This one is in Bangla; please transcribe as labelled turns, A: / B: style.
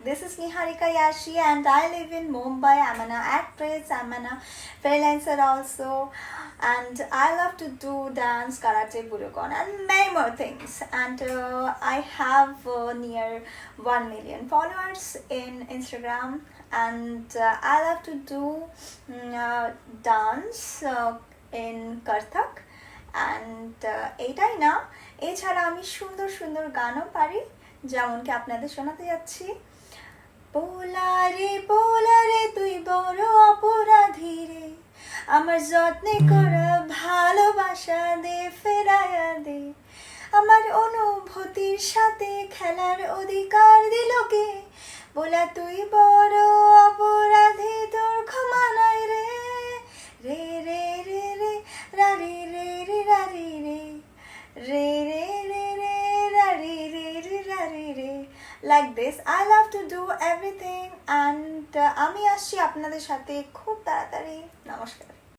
A: This is Niharika Yashi and I live in Mumbai. I'm an actress, I'm a freelancer also, and I love to do dance, karate, budokan and many more things. And I have near 1 million followers in Instagram, and I love to do dance in Kathak. And এটাই না, এছাড়া আমি সুন্দর সুন্দর গানও পারি, যেমনকি আপনাদের শোনাতে যাচ্ছি। পোলারে পোলারে তুই বড় অপরাধী রে, আমার যত্নে করা ভালোবাসা দে ফেরায়া দে, আমার অনুভূতির সাথে খেলার অধিকার দিল কে, বলা তুই বড় অপরাধী তোর ক্ষমা নাই রে, রে রে রে রে রারি রে রে রারি রে, রে রে রে রে রারি রে রে রারি রে। Like this, I love to do everything, and আমি আসছি আপনাদের সাথে খুব তাড়াতাড়ি। নমস্কার।